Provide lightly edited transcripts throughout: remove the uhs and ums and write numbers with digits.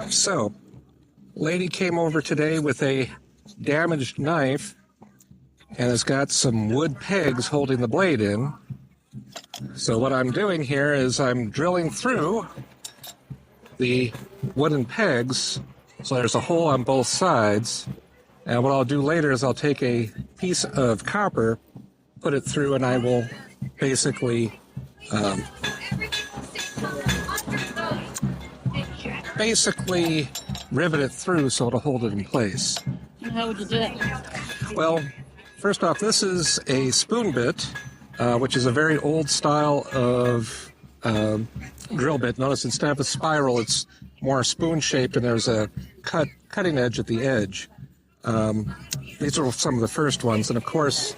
So, lady came over today with a damaged knife and has got some wood pegs holding the blade in. So what I'm doing here is I'm drilling through the wooden pegs so there's a hole on both sides. And what I'll do later is I'll take a piece of copper, put it through, and I will basically rivet it through so it'll hold it in place. How would you do that? Well, first off, this is a spoon bit, which is a very old style of drill bit. Notice instead of a spiral, it's more spoon-shaped, and there's a cutting edge at the edge. These are some of the first ones, and of course,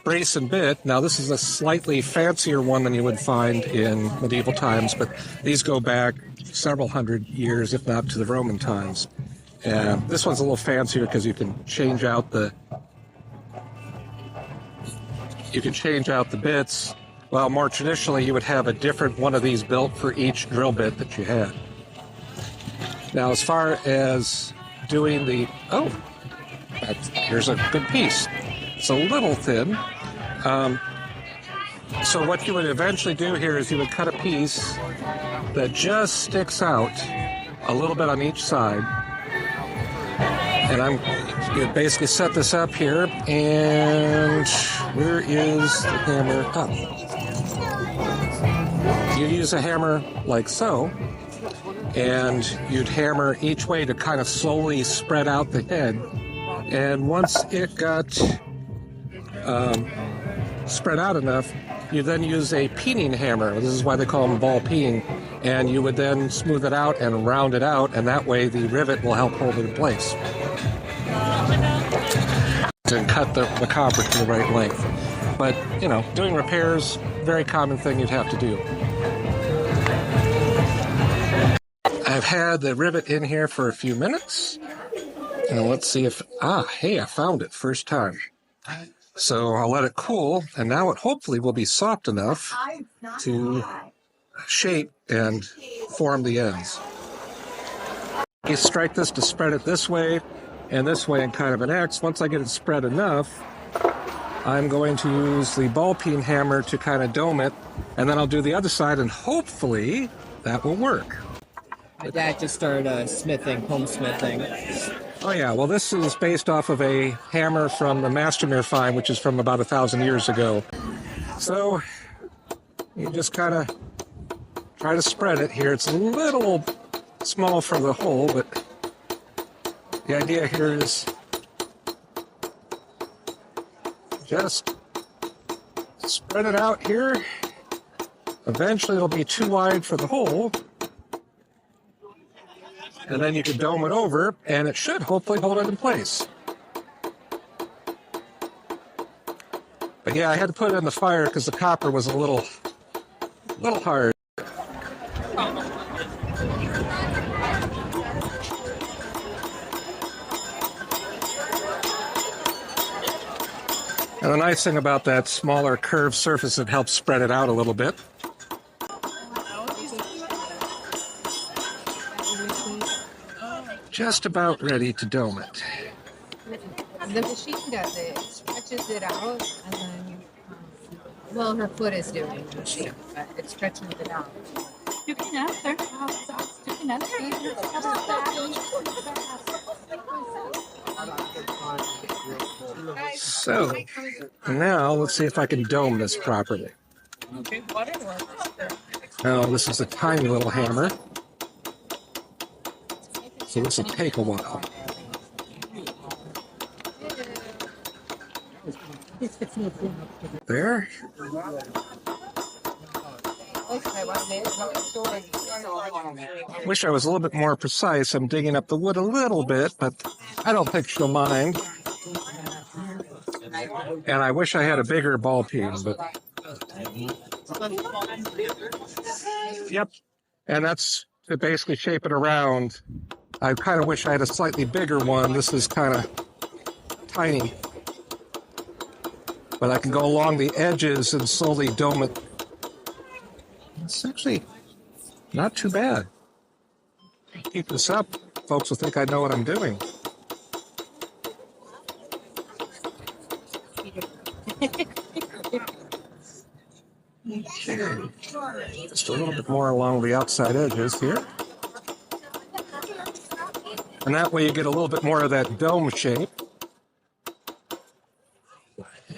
brace and bit. Now, this is a slightly fancier one than you would find in medieval times, but these go back several hundred years, if not to the Roman times. And this one's a little fancier because you can change out the bits. Well, more traditionally, you would have a different one of these built for each drill bit that you had. Now, as far as doing here's a good piece. It's a little thin. So what you would eventually do here is you would cut a piece that just sticks out a little bit on each side. And you basically set this up here, and where is the hammer? Up. You use a hammer like so, and you'd hammer each way to kind of slowly spread out the head. And once it got spread out enough, you then use a peening hammer. This is why they call them ball peen. And you would then smooth it out and round it out, and that way the rivet will help hold it in place. And cut the copper to the right length. But, doing repairs, very common thing you'd have to do. I've had the rivet in here for a few minutes. And let's see if, hey, I found it first time. So I'll let it cool, and now it hopefully will be soft enough to shape and form the ends. You strike this to spread it this way and this way in kind of an X. Once I get it spread enough, I'm going to use the ball peen hammer to kind of dome it, and then I'll do the other side, and hopefully that will work. My dad just started home smithing. Oh yeah, well this is based off of a hammer from the Mastermere find, which is from about 1,000 years ago. So you just kind of try to spread it here. It's a little small for the hole, but the idea here is just spread it out here. Eventually it'll be too wide for the hole. And then you can dome it over, and it should hopefully hold it in place. But yeah, I had to put it in the fire because the copper was a little hard. And the nice thing about that smaller curved surface, it helps spread it out a little bit. Just about ready to dome it. The machine does it. It stretches it out, and then well, her foot is doing the machine, but it stretches it out. You can ask her how it's doing other. So, now let's see if I can dome this properly. Now, this is a tiny little hammer, so this will take a while. There. Wish I was a little bit more precise. I'm digging up the wood a little bit, but I don't think she'll mind. And I wish I had a bigger ball peen, but yep. And that's to basically shape it around. I kind of wish I had a slightly bigger one. This is kind of tiny. But I can go along the edges and slowly dome it. It's actually not too bad. keep this up, folks will think I know what I'm doing. Just a little bit more along the outside edges here. And that way you get a little bit more of that dome shape.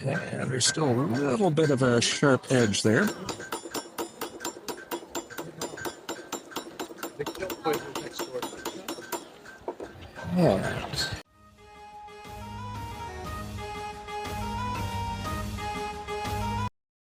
And there's still a little bit of a sharp edge there. And